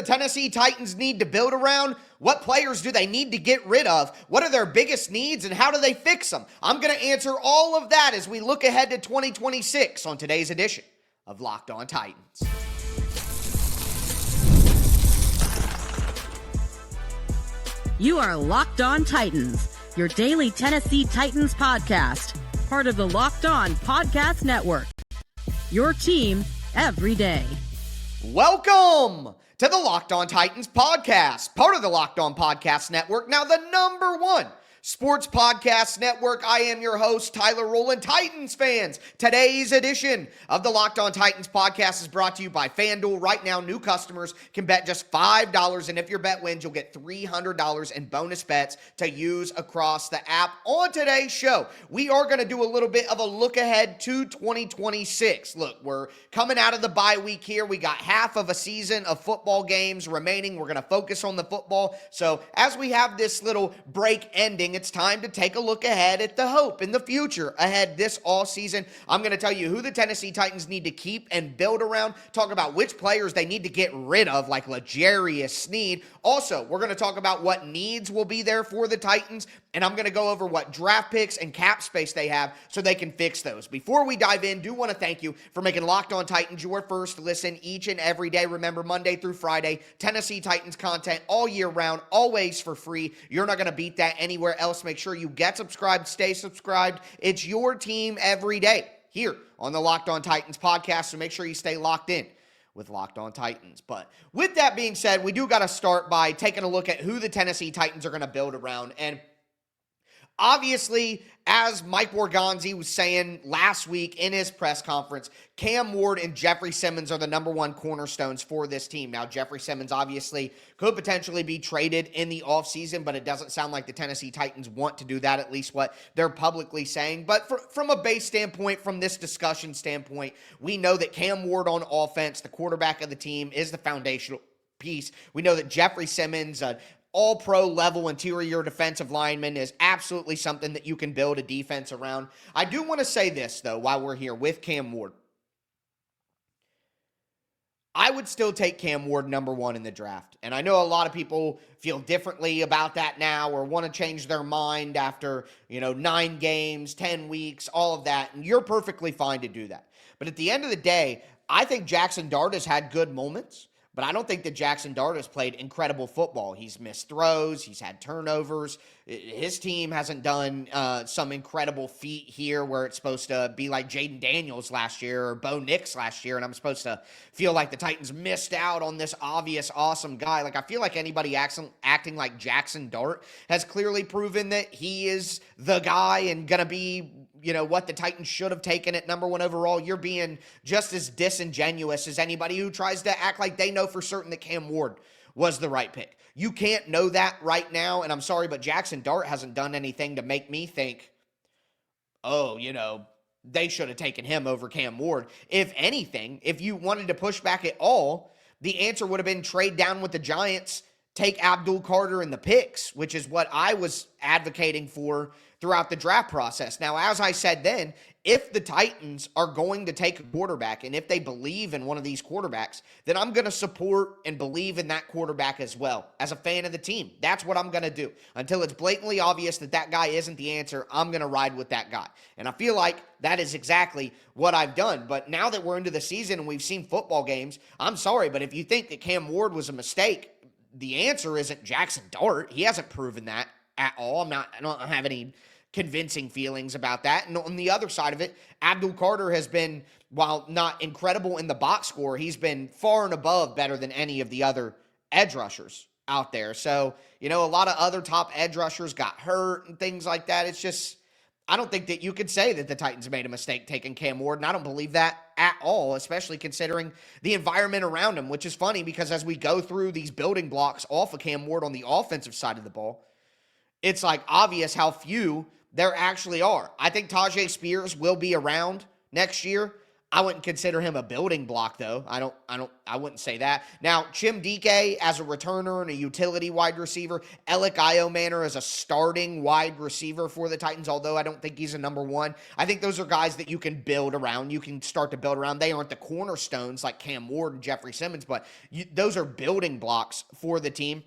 the Tennessee Titans need to build around? What players do they need to get rid of? What are their biggest needs and how do they fix them? I'm going to answer all of that as we look ahead to 2026 on today's edition of Locked On Titans. You are Locked On Titans, your daily Tennessee Titans podcast, part of the Locked On Podcast Network. Your team every day. Welcome to the Locked On Titans podcast, part of the Locked On Podcast Network, now the number one sports podcast network. I am your host, Tyler Rowland. Titans fans, today's edition of the Locked On Titans podcast is brought to you by FanDuel. Right now, new customers can bet just $5, and if your bet wins, you'll get $300 in bonus bets to use across the app. On today's show, we are going to do a little bit of a look ahead to 2026. Look, we're coming out of the bye week here. We got half of a season of football games remaining. We're going to focus on the football. So as we have this little break ending, it's time to take a look ahead at the hope in the future ahead this offseason. I'm going to tell you who the Tennessee Titans need to keep and build around, talk about which players they need to get rid of, like Sneed. Also, we're going to talk about what needs will be there for the Titans, and I'm going to go over what draft picks and cap space they have so they can fix those. Before we dive in, do want to thank you for making Locked On Titans your first listen each and every day. Remember, Monday through Friday, Tennessee Titans content all year round, always for free. You're not going to beat that anywhere else. Make sure you get subscribed, stay subscribed. It's your team every day here on the Locked On Titans podcast, so make sure you stay locked in with Locked On Titans. But with that being said, we do got to start by taking a look at who the Tennessee Titans are going to build around. And obviously, as Mike Borgonzi was saying last week in his press conference, Cam Ward and Jeffery Simmons are the number one cornerstones for this team. Now, Jeffery Simmons obviously could potentially be traded in the offseason, but it doesn't sound like the Tennessee Titans want to do that, at least what they're publicly saying. But from a base standpoint, from this discussion standpoint, we know that Cam Ward on offense, the quarterback of the team, is the foundational piece. We know that Jeffery Simmons, all-pro level interior defensive lineman, is absolutely something that you can build a defense around. I do want to say this, though, while we're here with Cam Ward. I would still take Cam Ward number one in the draft. And I know a lot of people feel differently about that now or want to change their mind after, 9 games, 10 weeks, all of that. And you're perfectly fine to do that. But at the end of the day, I think Jackson Dart has had good moments. But I don't think that Jackson Dart has played incredible football. He's missed throws. He's had turnovers. His team hasn't done some incredible feat here where it's supposed to be like Jaden Daniels last year or Bo Nix last year, and I'm supposed to feel like the Titans missed out on this obvious awesome guy. Like, I feel like anybody acting like Jackson Dart has clearly proven that he is the guy and going to be what the Titans should have taken at number one overall. You're being just as disingenuous as anybody who tries to act like they know for certain that Cam Ward was the right pick. You can't know that right now, and I'm sorry, but Jackson Dart hasn't done anything to make me think, they should have taken him over Cam Ward. If anything, if you wanted to push back at all, the answer would have been trade down with the Giants, take Abdul Carter in the picks, which is what I was advocating for throughout the draft process. Now, as I said then, if the Titans are going to take a quarterback, and if they believe in one of these quarterbacks, then I'm going to support and believe in that quarterback as well. As a fan of the team, that's what I'm going to do. Until it's blatantly obvious that that guy isn't the answer, I'm going to ride with that guy. And I feel like that is exactly what I've done. But now that we're into the season and we've seen football games, I'm sorry, but if you think that Cam Ward was a mistake, the answer isn't Jackson Dart. He hasn't proven that at all. I don't have any convincing feelings about that. And on the other side of it, Abdul Carter has been, while not incredible in the box score, he's been far and above better than any of the other edge rushers out there. So, a lot of other top edge rushers got hurt and things like that. It's just, I don't think that you could say that the Titans made a mistake taking Cam Ward, and I don't believe that at all, especially considering the environment around him, which is funny because as we go through these building blocks off of Cam Ward on the offensive side of the ball, it's like obvious how few there actually are. I think Tajay Spears will be around next year. I wouldn't consider him a building block, though. I wouldn't say that. Now, Chim Dike as a returner and a utility wide receiver. Alec Iomanor as a starting wide receiver for the Titans, although I don't think he's a number one. I think those are guys that you can build around. You can start to build around. They aren't the cornerstones like Cam Ward and Jeffery Simmons, but those are building blocks for the team.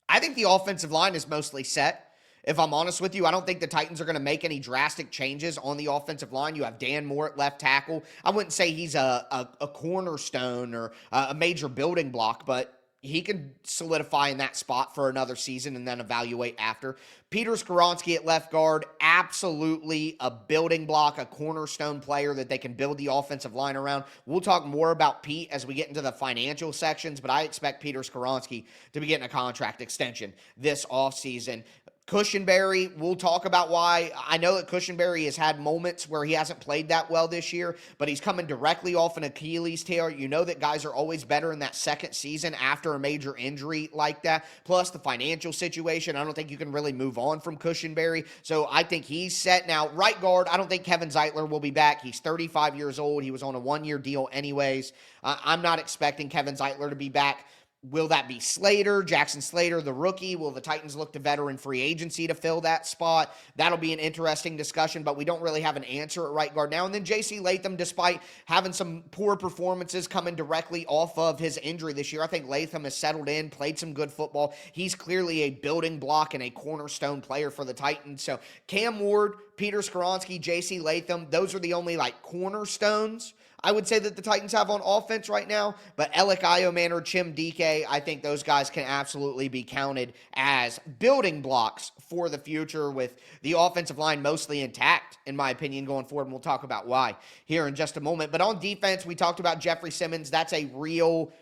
I think the offensive line is mostly set. If I'm honest with you, I don't think the Titans are going to make any drastic changes on the offensive line. You have Dan Moore at left tackle. I wouldn't say he's a cornerstone or a major building block, but he can solidify in that spot for another season and then evaluate after. Peter Skoronski at left guard, absolutely a building block, a cornerstone player that they can build the offensive line around. We'll talk more about Pete as we get into the financial sections, but I expect Peter Skoronski to be getting a contract extension this offseason. Cushenberry, we'll talk about why. I know that Cushenberry has had moments where he hasn't played that well this year, but he's coming directly off an Achilles tear. You know that guys are always better in that second season after a major injury like that. Plus the financial situation, I don't think you can really move on from Cushenberry. So I think he's set. Now, right guard, I don't think Kevin Zeitler will be back. He's 35 years old. He was on a one-year deal anyways. I'm not expecting Kevin Zeitler to be back. Will that be Slater, Jackson Slater, the rookie? Will the Titans look to veteran free agency to fill that spot? That'll be an interesting discussion, but we don't really have an answer at right guard now. And then J.C. Latham, despite having some poor performances coming directly off of his injury this year, I think Latham has settled in, played some good football. He's clearly a building block and a cornerstone player for the Titans. So Cam Ward, Peter Skoronski, J.C. Latham, those are the only cornerstones I would say that the Titans have on offense right now, but Alec Iomanor, Chim Dike, I think those guys can absolutely be counted as building blocks for the future with the offensive line mostly intact, in my opinion, going forward, and we'll talk about why here in just a moment. But on defense, we talked about Jeffery Simmons. That's a real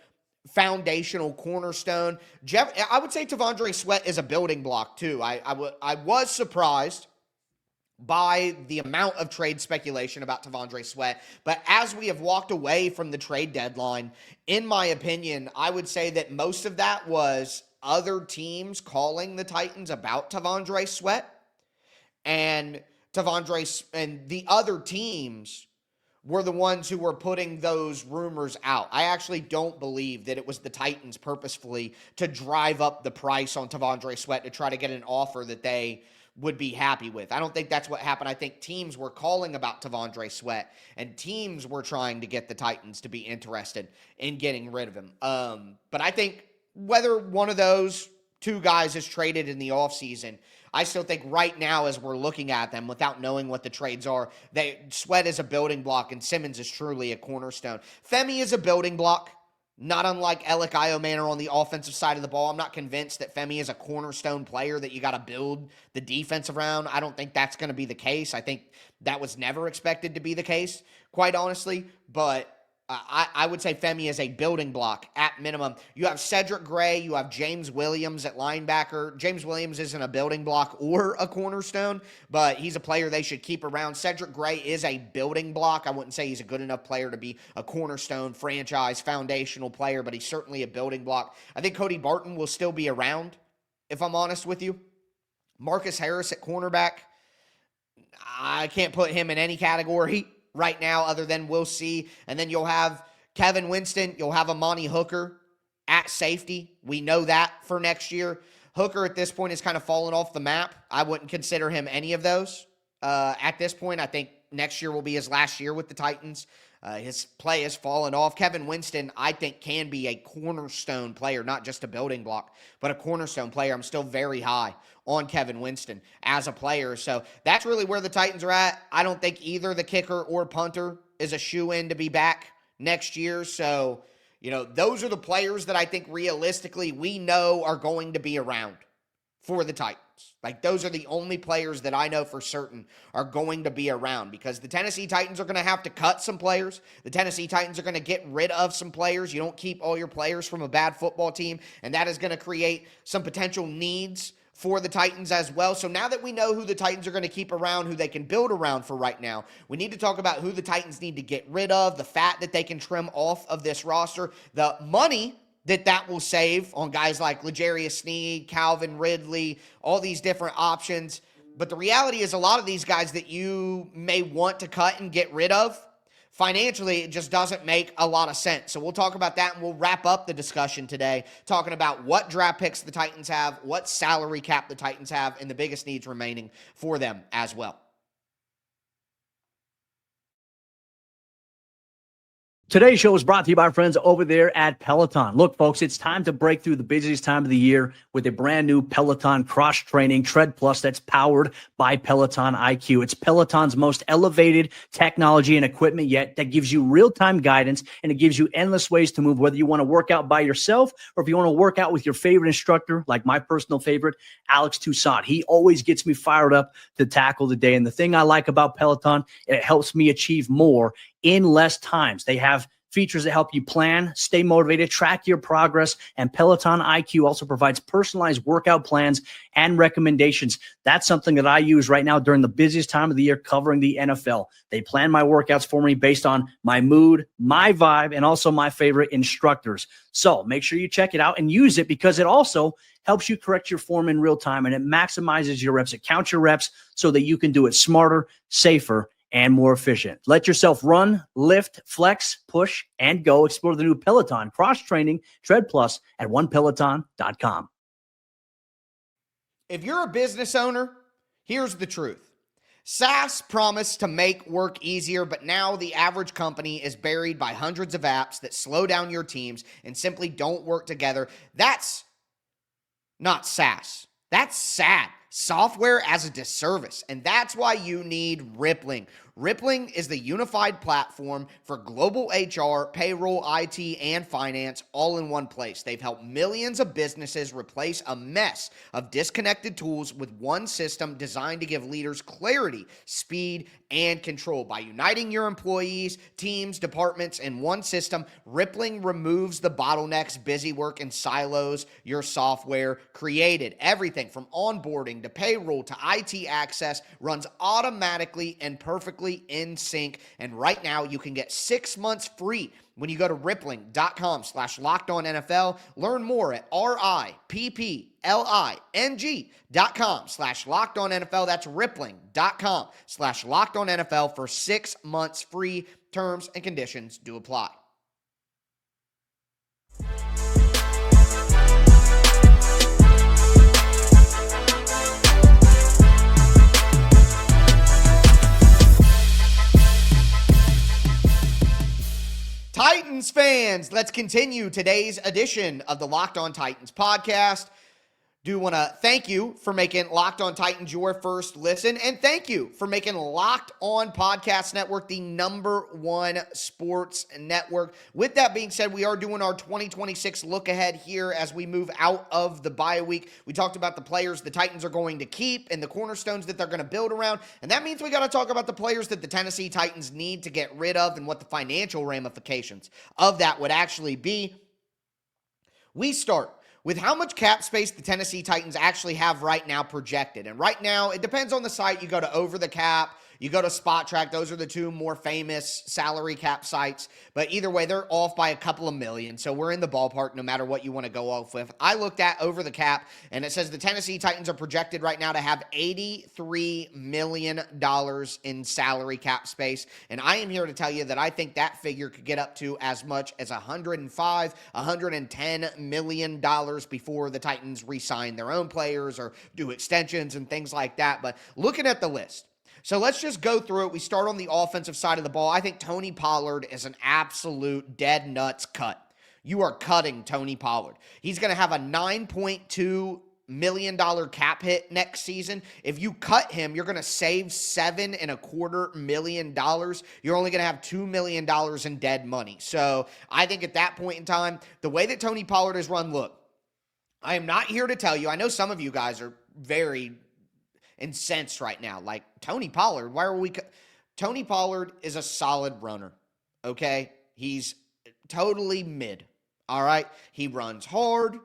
foundational cornerstone. I would say T'Vondre Sweat is a building block too. I was surprised by the amount of trade speculation about T'Vondre Sweat. But as we have walked away from the trade deadline, in my opinion, I would say that most of that was other teams calling the Titans about T'Vondre Sweat. And the other teams were the ones who were putting those rumors out. I actually don't believe that it was the Titans purposefully to drive up the price on T'Vondre Sweat to try to get an offer that they would be happy with. I don't think that's what happened. I think teams were calling about T'Vondre Sweat, and teams were trying to get the Titans to be interested in getting rid of him. But I think whether one of those two guys is traded in the offseason, I still think right now as we're looking at them without knowing what the trades are, Sweat is a building block and Simmons is truly a cornerstone. Femi is a building block. Not unlike Alec Iomanor on the offensive side of the ball. I'm not convinced that Femi is a cornerstone player that you got to build the defense around. I don't think that's going to be the case. I think that was never expected to be the case, quite honestly. But I would say Femi is a building block at minimum. You have Cedric Gray. You have James Williams at linebacker. James Williams isn't a building block or a cornerstone, but he's a player they should keep around. Cedric Gray is a building block. I wouldn't say he's a good enough player to be a cornerstone, franchise, foundational player, but he's certainly a building block. I think Cody Barton will still be around, if I'm honest with you. Marcus Harris at cornerback, I can't put him in any category right now other than we'll see. And then you'll have Kevin Winston. You'll have Amani Hooker at safety. We know that for next year. Hooker at this point is kind of fallen off the map. I wouldn't consider him any of those. At this point, I think next year will be his last year with the Titans. His play has fallen off. Kevin Winston, I think, can be a cornerstone player, not just a building block, but a cornerstone player. I'm still very high on Kevin Winston as a player. So that's really where the Titans are at. I don't think either the kicker or punter is a shoo-in to be back next year. So, those are the players that I think realistically we know are going to be around for the Titans. Those are the only players that I know for certain are going to be around because the Tennessee Titans are going to have to cut some players. The Tennessee Titans are going to get rid of some players. You don't keep all your players from a bad football team, and that is going to create some potential needs for the Titans as well. So now that we know who the Titans are going to keep around, who they can build around for right now, we need to talk about who the Titans need to get rid of, the fat that they can trim off of this roster, the money that will save on guys like L'Jarius Sneed, Calvin Ridley, all these different options. But the reality is a lot of these guys that you may want to cut and get rid of, financially, it just doesn't make a lot of sense. So we'll talk about that, and we'll wrap up the discussion today talking about what draft picks the Titans have, what salary cap the Titans have, and the biggest needs remaining for them as well. Today's show is brought to you by our friends over there at Peloton. Look, folks, it's time to break through the busiest time of the year with a brand new Peloton cross-training Tread Plus that's powered by Peloton IQ. It's Peloton's most elevated technology and equipment yet that gives you real-time guidance, and it gives you endless ways to move, whether you want to work out by yourself or if you want to work out with your favorite instructor, like my personal favorite, Alex Toussaint. He always gets me fired up to tackle the day. And the thing I like about Peloton, it helps me achieve more in less times. They have features that help you plan, stay motivated, track your progress, and Peloton IQ also provides personalized workout plans and recommendations. That's something that I use right now during the busiest time of the year covering the NFL. They plan my workouts for me based on my mood, my vibe, and also my favorite instructors. So make sure you check it out and use it, because it also helps you correct your form in real time, and it maximizes your reps. It counts your reps so that you can do it smarter, safer, and more efficient. Let yourself run, lift, flex, push, and go. Explore the new Peloton cross-training Tread Plus at onepeloton.com. If you're a business owner, here's the truth. SaaS promised to make work easier, but now the average company is buried by hundreds of apps that slow down your teams and simply don't work together. That's not SaaS. That's sad. Software as a disservice. And that's why you need Rippling. Rippling is the unified platform for global HR, payroll, IT, and finance all in one place. They've helped millions of businesses replace a mess of disconnected tools with one system designed to give leaders clarity, speed, and control. By uniting your employees, teams, departments in one system, Rippling removes the bottlenecks, busy work, and silos your software created. Everything from onboarding to payroll to IT access runs automatically and perfectly in sync. And right now you can get 6 months free when you go to rippling.com/lockedonnfl. Learn more at rippling.com/lockedonnfl. That's rippling.com/lockedonnfl for 6 months free. Terms and conditions do apply. Titans fans, let's continue today's edition of the Locked On Titans podcast. Do want to thank you for making Locked On Titans your first listen, and thank you for making Locked On Podcast Network the #1 sports network. With that being said, we are doing our 2026 look ahead here as we move out of the bye week. We talked about the players the Titans are going to keep and the cornerstones that they're going to build around, and that means we got to talk about the players that the Tennessee Titans need to get rid of and what the financial ramifications of that would actually be. We start with how much cap space the Tennessee Titans actually have right now projected. And right now, it depends on the site. You go to Over the Cap, you go to Spot Track. Those are the two more famous salary cap sites. But either way, they're off by a couple of million. So we're in the ballpark no matter what you want to go off with. I looked at Over the Cap, and it says the Tennessee Titans are projected right now to have $83 million in salary cap space. And I am here to tell you that I think that figure could get up to as much as $105, $110 million before the Titans re-sign their own players or do extensions and things like that. But looking at the list, so let's just go through it. We start on the offensive side of the ball. I think Tony Pollard is an absolute dead nuts cut. You are cutting Tony Pollard. He's going to have a $9.2 million cap hit next season. If you cut him, you're going to save $7.25 million. You're only going to have $2 million in dead money. So I think at that point in time, the way that Tony Pollard is run, look, I am not here to tell you. I know some of you guys are very incensed right now. Like, Tony Pollard, why are we... Tony Pollard is a solid runner, okay? He's totally mid, all right? He runs hard.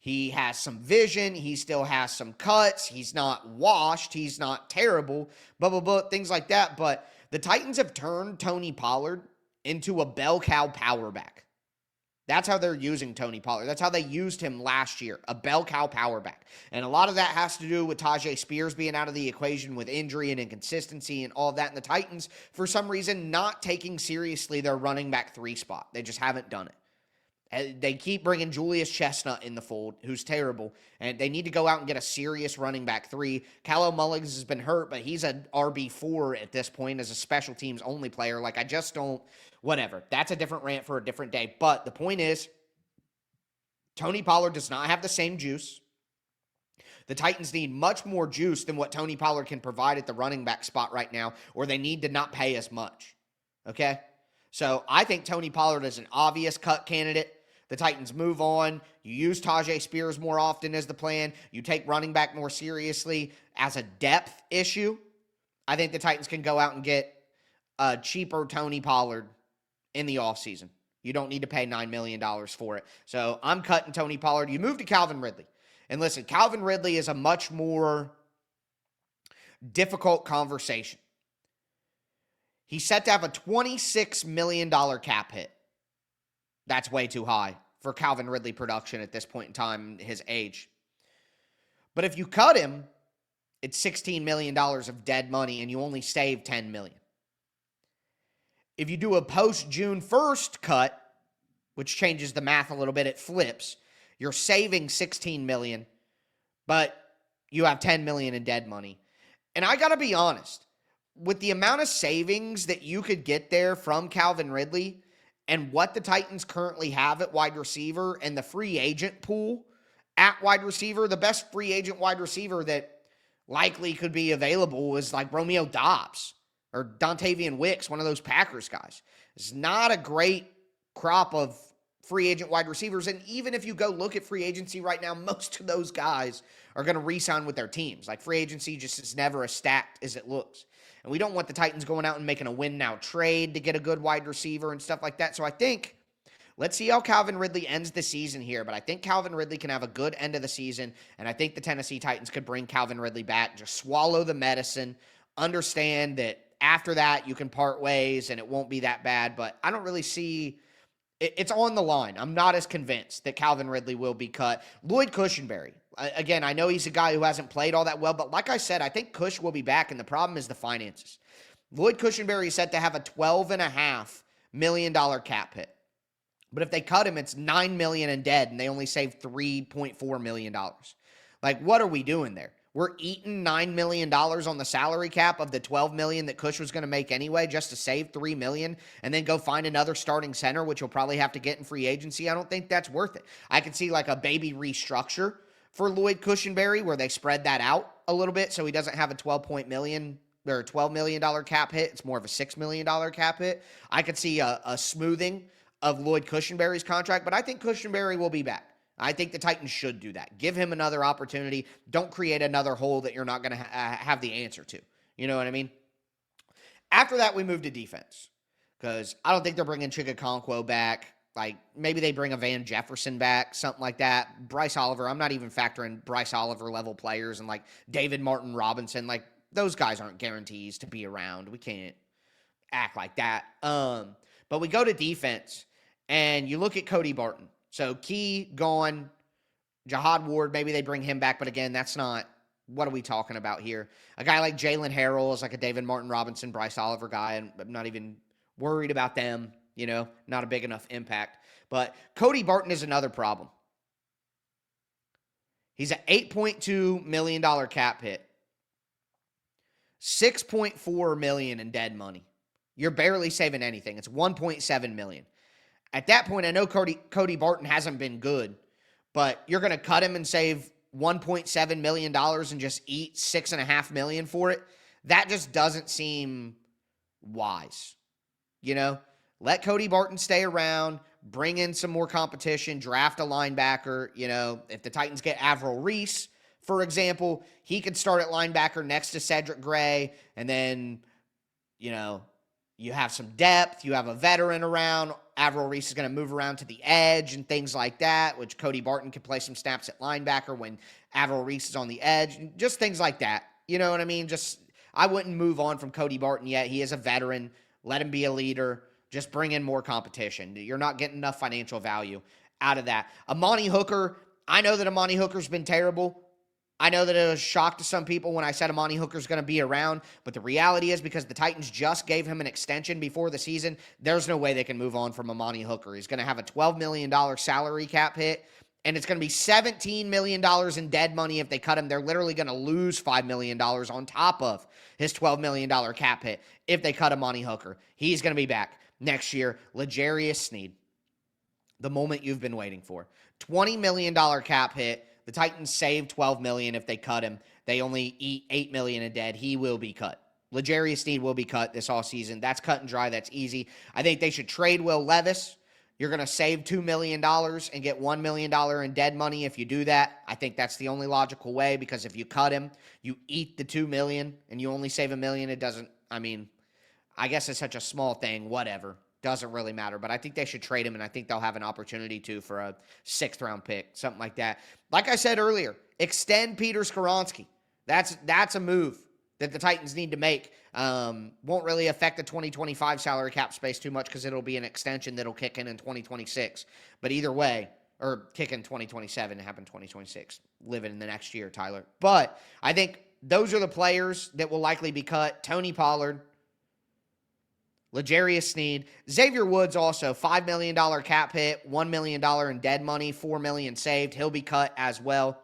He has some vision. He still has some cuts. He's not washed. He's not terrible, blah, blah, blah, things like that. But the Titans have turned Tony Pollard into a bell cow power back. That's how they're using Tony Pollard. That's how they used him last year, a bell cow power back. And a lot of that has to do with Tajay Spears being out of the equation with injury and inconsistency and all of that. And the Titans, for some reason, not taking seriously their running back 3 spot. They just haven't done it. They keep bringing Julius Chestnut in the fold, who's terrible, and they need to go out and get a serious running back 3. Callum Mullins has been hurt, but he's an RB4 at this point as a special teams only player. Like, I just don't, whatever. That's a different rant for a different day. But the point is, Tony Pollard does not have the same juice. The Titans need much more juice than what Tony Pollard can provide at the running back spot right now, or they need to not pay as much. Okay? So I think Tony Pollard is an obvious cut candidate. The Titans move on. You use Tajay Spears more often as the plan. You take running back more seriously as a depth issue. I think the Titans can go out and get a cheaper Tony Pollard in the offseason. You don't need to pay $9 million for it. So I'm cutting Tony Pollard. You move to Calvin Ridley. And listen, Calvin Ridley is a much more difficult conversation. He's set to have a $26 million cap hit. That's way too high for Calvin Ridley production at this point in time, his age. But if you cut him, it's $16 million of dead money and you only save $10 million. If you do a post-June 1st cut, which changes the math a little bit, it flips. You're saving $16 million, but you have $10 million in dead money. And I got to be honest, with the amount of savings that you could get there from Calvin Ridley and what the Titans currently have at wide receiver and the free agent pool at wide receiver, the best free agent wide receiver that likely could be available is like Romeo Doubs or Dontavian Wicks, one of those Packers guys. It's not a great crop of free agent wide receivers. And even if you go look at free agency right now, most of those guys are going to re-sign with their teams. Like, free agency just is never as stacked as it looks. And we don't want the Titans going out and making a win-now trade to get a good wide receiver and stuff like that. So I think, let's see how Calvin Ridley ends the season here. But I think Calvin Ridley can have a good end of the season. And I think the Tennessee Titans could bring Calvin Ridley back. Just swallow the medicine. Understand that after that, you can part ways and it won't be that bad. But I don't really see... It's on the line. I'm not as convinced that Calvin Ridley will be cut. Lloyd Cushenberry. Again, I know he's a guy who hasn't played all that well, but like I said, I think Cush will be back, and the problem is the finances. Lloyd Cushenberry is set to have a $12.5 million cap hit. But if they cut him, it's $9 million in dead, and they only save $3.4 million. Like, what are we doing there? We're eating $9 million on the salary cap of the $12 million that Cush was going to make anyway, just to save $3 million and then go find another starting center, which you'll probably have to get in free agency. I don't think that's worth it. I could see like a baby restructure for Lloyd Cushenberry where they spread that out a little bit so he doesn't have a $12 million cap hit. It's more of a $6 million cap hit. I could see a smoothing of Lloyd Cushenberry's contract, but I think Cushenberry will be back. I think the Titans should do that. Give him another opportunity. Don't create another hole that you're not going to have the answer to. You know what I mean? After that, we move to defense because I don't think they're bringing Chigakonkwo back. Like, maybe they bring a Van Jefferson back, something like that. Bryce Oliver, I'm not even factoring Bryce Oliver level players and like David Martin Robinson. Like, those guys aren't guarantees to be around. We can't act like that. But we go to defense and you look at Cody Barton. So Key gone, Jihad Ward, maybe they bring him back, but again, that's not, what are we talking about here? A guy like Jalen Harrell is like a David Martin Robinson, Bryce Oliver guy, and I'm not even worried about them, you know, not a big enough impact. But Cody Barton is another problem. He's an $8.2 million cap hit, $6.4 million in dead money. You're barely saving anything. It's $1.7 million. At that point, I know Cody Barton hasn't been good, but you're going to cut him and save $1.7 million and just eat $6.5 million for it. That just doesn't seem wise. You know, let Cody Barton stay around, bring in some more competition, draft a linebacker. You know, if the Titans get Avril Reese, for example, he could start at linebacker next to Cedric Gray, and then, you know, you have some depth, you have a veteran around. Avril Reese is going to move around to the edge and things like that, which Cody Barton can play some snaps at linebacker when Avril Reese is on the edge. Just things like that. You know what I mean? Just, I wouldn't move on from Cody Barton yet. He is a veteran. Let him be a leader. Just bring in more competition. You're not getting enough financial value out of that. Amani Hooker, I know that Amani Hooker's been terrible. I know that it was a shock to some people when I said Amani Hooker's going to be around, but the reality is because the Titans just gave him an extension before the season, there's no way they can move on from Amani Hooker. He's going to have a $12 million salary cap hit, and it's going to be $17 million in dead money if they cut him. They're literally going to lose $5 million on top of his $12 million cap hit if they cut Amani Hooker. He's going to be back next year. L'Jarius Sneed, the moment you've been waiting for. $20 million cap hit. The Titans save $12 million if they cut him. They only eat $8 million in dead. He will be cut. L'Jarius Sneed will be cut this offseason. That's cut and dry. That's easy. I think they should trade Will Levis. You're going to save $2 million and get $1 million in dead money if you do that. I think that's the only logical way, because if you cut him, you eat the $2 million and you only save $1 million. It doesn't, I guess it's such a small thing, whatever. Doesn't really matter, but I think they should trade him, and I think they'll have an opportunity to for a 6th-round pick, something like that. Like I said earlier, extend Peter Skoronski. That's a move that the Titans need to make. Won't really affect the 2025 salary cap space too much because it'll be an extension that'll kick in 2026. But either way, or kick in 2027 and happen 2026. Living in the next year, Tyler. But I think those are the players that will likely be cut. Tony Pollard, L'Jarius Sneed, Xavier Woods also, $5 million cap hit, $1 million in dead money, $4 million saved. He'll be cut as well.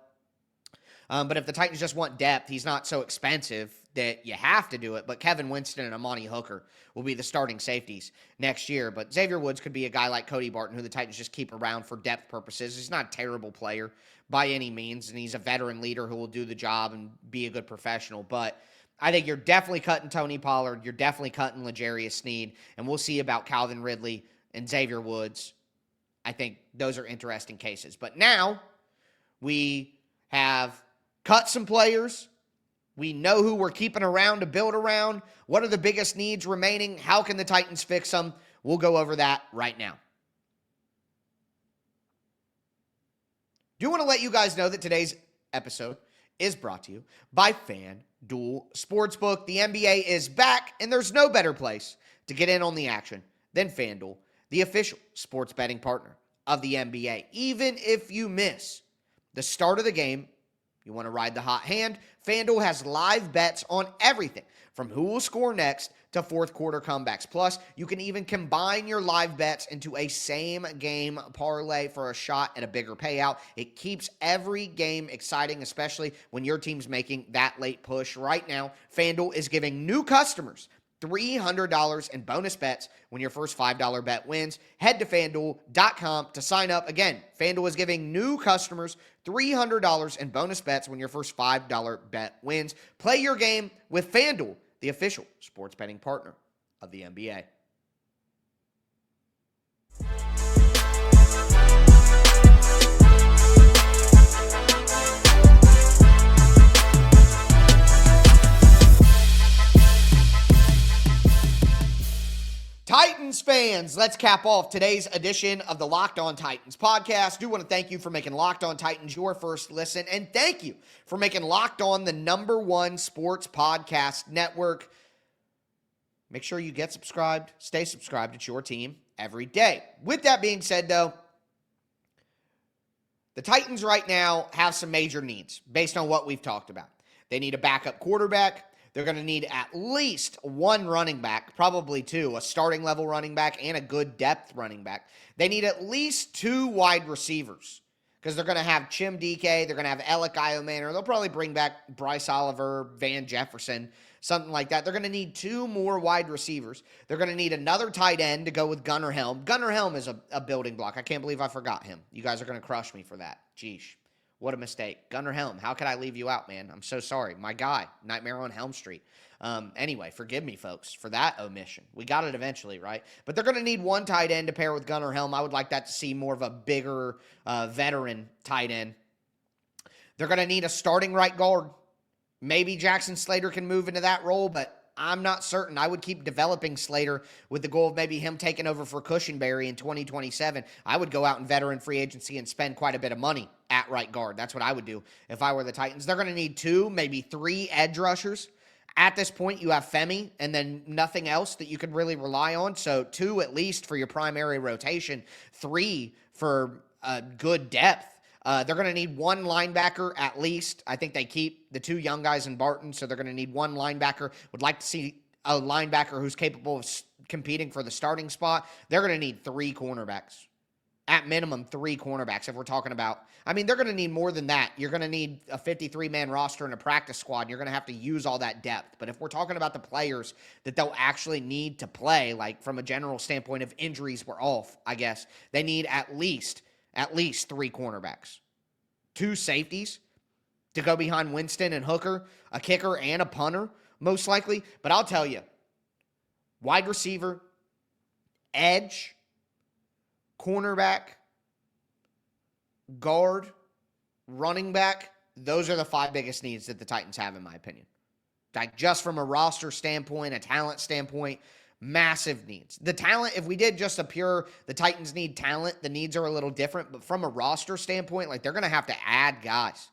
But if the Titans just want depth, he's not so expensive that you have to do it. But Kevin Winston and Amani Hooker will be the starting safeties next year. But Xavier Woods could be a guy like Cody Barton, who the Titans just keep around for depth purposes. He's not a terrible player by any means, and he's a veteran leader who will do the job and be a good professional. But I think you're definitely cutting Tony Pollard. You're definitely cutting L'Jarius Sneed. And we'll see about Calvin Ridley and Xavier Woods. I think those are interesting cases. But now we have cut some players. We know who we're keeping around to build around. What are the biggest needs remaining? How can the Titans fix them? We'll go over that right now. Do want to let you guys know that today's episode is brought to you by FanDuel Sportsbook. The NBA is back, and there's no better place to get in on the action than FanDuel, the official sports betting partner of the NBA. Even if you miss the start of the game, you want to ride the hot hand, FanDuel has live bets on everything from who will score next to fourth quarter comebacks. Plus, you can even combine your live bets into a same game parlay for a shot at a bigger payout. It keeps every game exciting, especially when your team's making that late push. Right now, FanDuel is giving new customers $300 in bonus bets when your first $5 bet wins. Head to FanDuel.com to sign up. Again, FanDuel is giving new customers $300 in bonus bets when your first $5 bet wins. Play your game with FanDuel, the official sports betting partner of the NBA. Titans fans, let's cap off today's edition of the Locked On Titans podcast. Do want to thank you for making Locked On Titans your first listen, and thank you for making Locked On the #1 sports podcast network. Make sure you get subscribed, stay subscribed. It's your team every day. With that being said, though, the Titans right now have some major needs based on what we've talked about. They need a backup quarterback. They're going to need at least one running back, probably two, a starting level running back and a good depth running back. They need at least 2 wide receivers because they're going to have Chim DK. They're going to have Alec Iomanor. They'll probably bring back Bryce Oliver, Van Jefferson, something like that. They're going to need 2 more wide receivers. They're going to need another tight end to go with Gunnar Helm. Gunnar Helm is a building block. I can't believe I forgot him. You guys are going to crush me for that. Jeez. What a mistake. Gunnar Helm, how could I leave you out, man? I'm so sorry. My guy, Nightmare on Helm Street. Anyway, forgive me, folks, for that omission. We got it eventually, right? But they're going to need one tight end to pair with Gunnar Helm. I would like that to see more of a bigger veteran tight end. They're going to need a starting right guard. Maybe Jackson Slater can move into that role, but I'm not certain. I would keep developing Slater with the goal of maybe him taking over for Cushenberry in 2027. I would go out in veteran free agency and spend quite a bit of money at right guard. That's what I would do if I were the Titans. They're going to need 2, maybe 3 edge rushers. At this point, you have Femi and then nothing else that you could really rely on. So 2 at least for your primary rotation, 3 for good depth. They're going to need 1 linebacker at least. I think they keep the 2 young guys in Barton, so they're going to need 1 linebacker. Would like to see a linebacker who's capable of competing for the starting spot. They're going to need 3 cornerbacks. At minimum, 3 cornerbacks if we're talking about. I mean, they're going to need more than that. You're going to need a 53-man roster and a practice squad, and you're going to have to use all that depth. But if we're talking about the players that they'll actually need to play, like from a general standpoint of injuries were off, I guess, they need at least 3 cornerbacks. 2 safeties to go behind Winston and Hooker, a kicker and a punter, most likely. But I'll tell you, wide receiver, edge, cornerback, guard, running back, those are the 5 biggest needs that the Titans have, in my opinion. Like, just from a roster standpoint, a talent standpoint, massive needs. The talent, if we did just the Titans need talent, the needs are a little different, but from a roster standpoint, like, they're going to have to add guys.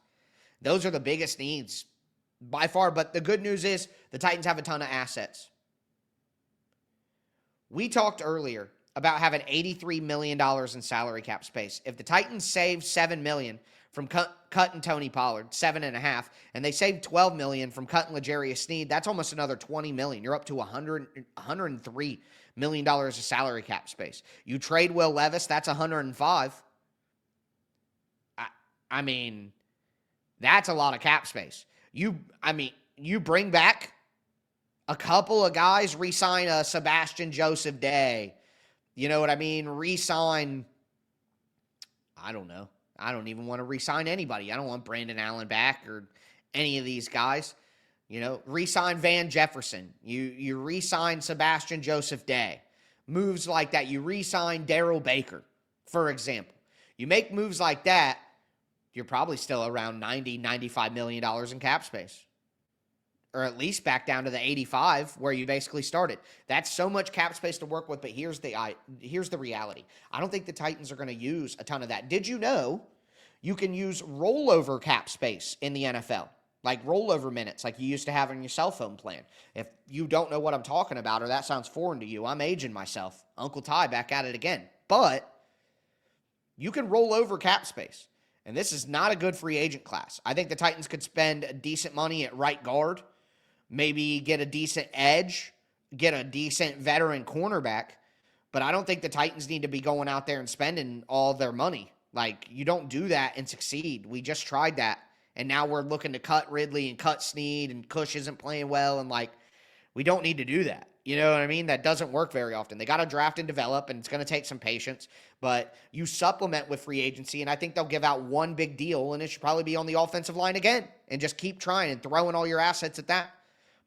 Those are the biggest needs by far, but the good news is the Titans have a ton of assets. We talked earlier about having $83 million in salary cap space. If the Titans save $7 million from cutting Tony Pollard, 7.5, and they save $12 million from cutting L'Jarius Sneed, that's almost another $20 million. You're up to $103 million of salary cap space. You trade Will Levis, that's $105. I mean, that's a lot of cap space. You bring back a couple of guys, re-sign a Sebastian Joseph Day. You know what I mean? Re-sign, I don't know. I don't even want to re-sign anybody. I don't want Brandon Allen back or any of these guys. You know, re-sign Van Jefferson. You re-sign Sebastian Joseph Day. Moves like that. You re-sign Darrell Baker, for example. You make moves like that, you're probably still around $90-95 million in cap space. Or at least back down to the 85 where you basically started. That's so much cap space to work with, but here's the reality. I don't think the Titans are going to use a ton of that. Did you know you can use rollover cap space in the NFL? Like rollover minutes, like you used to have on your cell phone plan. If you don't know what I'm talking about or that sounds foreign to you, I'm aging myself. Uncle Ty back at it again. But you can roll over cap space. And this is not a good free agent class. I think the Titans could spend decent money at right guard. Maybe get a decent edge, get a decent veteran cornerback, but I don't think the Titans need to be going out there and spending all their money. Like, you don't do that and succeed. We just tried that, and now we're looking to cut Ridley and cut Sneed, and Cush isn't playing well, and, like, we don't need to do that. You know what I mean? That doesn't work very often. They got to draft and develop, and it's going to take some patience, but you supplement with free agency, and I think they'll give out one big deal, and it should probably be on the offensive line again, and just keep trying and throwing all your assets at that.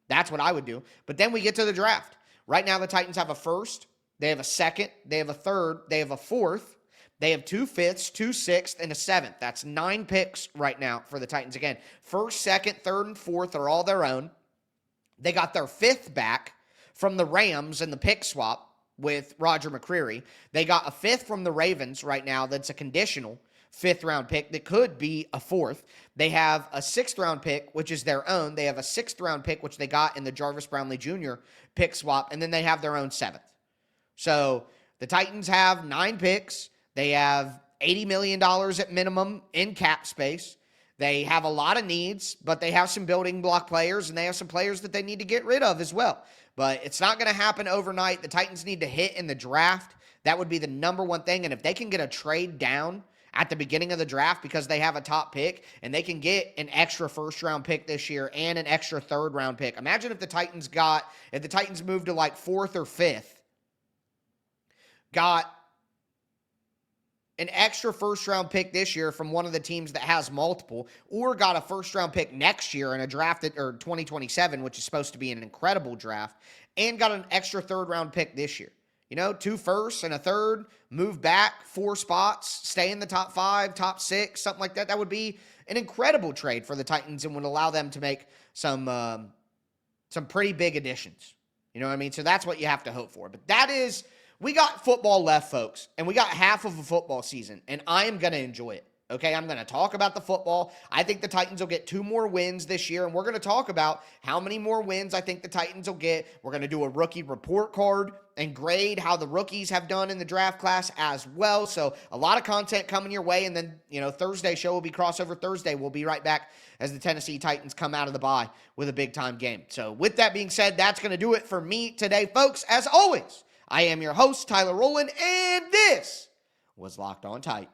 That's what I would do. But then we get to the draft. Right now, the Titans have a first, they have a second, they have a third, they have a fourth, they have 2 fifths, 2 sixths, and a 7th. That's 9 picks right now for the Titans. Again, first, second, third, and fourth are all their own. They got their 5th back from the Rams in the pick swap with Roger McCreary. They got a 5th from the Ravens right now that's a conditional 5th-round pick that could be a 4th. They have a 6th-round pick, which is their own. They have a 6th-round pick, which they got in the Jarvis Brownlee Jr. pick swap, and then they have their own 7th. So the Titans have 9 picks. They have $80 million at minimum in cap space. They have a lot of needs, but they have some building block players, and they have some players that they need to get rid of as well. But it's not going to happen overnight. The Titans need to hit in the draft. That would be the number one thing, and if they can get a trade down at the beginning of the draft because they have a top pick and they can get an extra 1st-round pick this year and an extra 3rd-round pick. Imagine if the Titans moved to like 4th or 5th, got an extra 1st-round pick this year from one of the teams that has multiple, or got a 1st-round pick next year in a draft or 2027, which is supposed to be an incredible draft, and got an extra 3rd-round pick this year. You know, 2 firsts and a 3rd, move back 4 spots, stay in the top 5, top 6, something like that. That would be an incredible trade for the Titans and would allow them to make some pretty big additions. You know what I mean? So that's what you have to hope for. But we got football left, folks, and we got half of a football season, and I am going to enjoy it. Okay, I'm going to talk about the football. I think the Titans will get 2 more wins this year, and we're going to talk about how many more wins I think the Titans will get. We're going to do a rookie report card and grade how the rookies have done in the draft class as well. So a lot of content coming your way, and then, Thursday show will be Crossover Thursday. We'll be right back as the Tennessee Titans come out of the bye with a big-time game. So with that being said, that's going to do it for me today, folks. As always, I am your host, Tyler Rowland, and this was Locked On Titans.